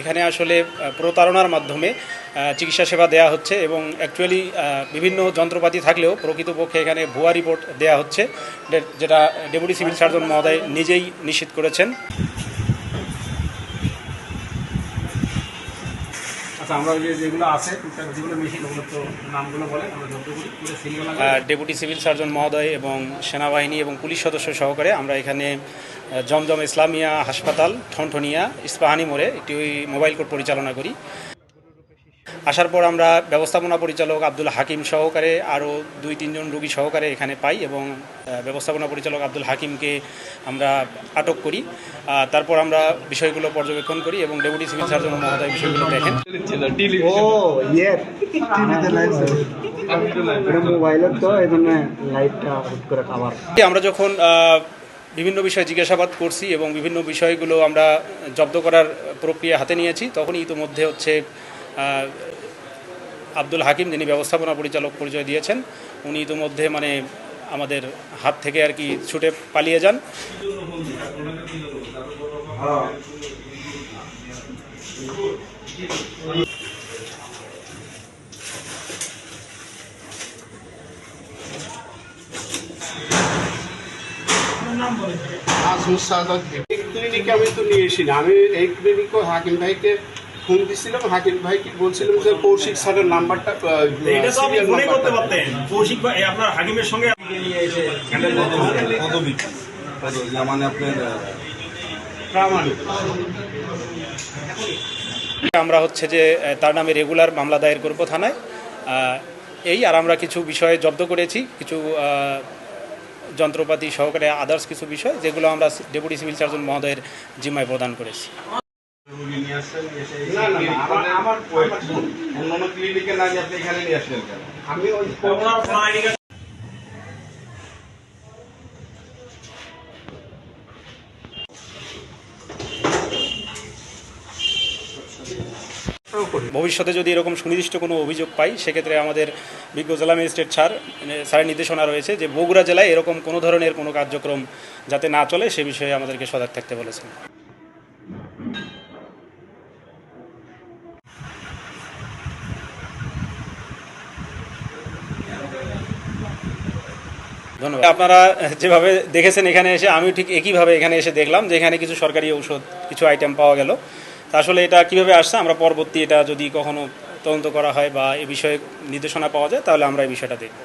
এখানে আসলে প্রতারণার মাধ্যমে চিকিৎসা সেবা দেয়া হচ্ছে এবং অ্যাকচুয়ালি বিভিন্ন যন্ত্রপাতি থাকলেও প্রকৃতপক্ষে এখানে ভুয়া রিপোর্ট দেয়া হচ্ছে, যেটা ডেপুটি সিভিল সার্জন মহোদয় নিজেই নিশ্চিত করেছেন। আচ্ছা, আমরা যেগুলো আছে যেগুলো মেশিন ওগুলো তো নামগুলো বলেন, আমরা ডেপুটি সিভিল সার্জন মহোদয় এবং সেনাবাহিনী এবং পুলিশ সদস্য সহকারে আমরা এখানে জমজম ইসলামিয়া হাসপাতাল ঠনঠনিয়া ইস্পাহানি মোড়ে একটি মোবাইল কোর্ট পরিচালনা করি। আসার পর আমরা ব্যবস্থাপনা পরিচালক আব্দুল হাকিম সহকারে আরও 2-3 জন রোগী সহকারে এখানে পাই এবং ব্যবস্থাপনা পরিচালক আব্দুল হাকিমকে আমরা আটক করি। তারপর আমরা বিষয়গুলো পর্যবেক্ষণ করি এবং ডেপুটি সিভিল সার্জন মহোদয় বিষয়গুলো দেখেন। আমরা যখন বিভিন্ন বিষয়ে জিজ্ঞাসাবাদ করছি এবং বিভিন্ন বিষয়গুলো আমরা জব্দ করার প্রক্রিয়া হাতে নিয়েছি, তখনই ইতিমধ্যে হচ্ছে আব্দুল হাকিম, যিনি ব্যবস্থাপনা পরিচালক পরিচয় দিয়েছেন, উনি ইতিমধ্যে আমাদের হাত থেকে আর কি ছুটে পালিয়ে যান। ক্লিনিকে আমি তো নিয়ে এসি না, আমি এই ক্লিনিকও হাকিম ভাইকে ফোন দিচ্ছিলাম। হাকিম ভাই বলছিলাম যে কৌশিক স্যারের নাম্বারটা করতে পারতেন। কৌশিক ভাই আপনার হাকিমের সঙ্গে আমরা হচ্ছে যে তার নামে রেগুলার মামলা দায়ের করব থানায়। আর আমরা কিছু বিষয়ে জব্দ করেছি, কিছু যন্ত্রপাতি সহকারে আদার্স কিছু বিষয়, যেগুলো আমরা ডেপুটি সিভিল সার্জন মহোদয়ের জিম্মায় প্রদান করেছি। ভবিষ্যতে যদি এরকম সুনির্দিষ্ট কোনো অভিযোগ পাই, সেক্ষেত্রে আমাদের বিজ্ঞ জেলা ম্যাজিস্ট্রেট স্যারের নির্দেশনা রয়েছে যে বগুড়া জেলায় এরকম কোনো ধরনের কোনো কার্যক্রম যাতে না চলে সে বিষয়ে আমাদেরকে সজাগ থাকতে বলেছেন। ধন্যবাদ। আপনারা যেভাবে দেখেছেন এখানে এসে, আমি ঠিক একইভাবে এখানে এসে দেখলাম যে এখানে কিছু সরকারি ঔষধ, কিছু আইটেম পাওয়া গেল। তা আসলে এটা কীভাবে আসছে, আমরা পরবর্তী এটা যদি কখনো তদন্ত করা হয় বা এ বিষয়ে নির্দেশনা পাওয়া যায়, তাহলে আমরা এই বিষয়টা দেখব।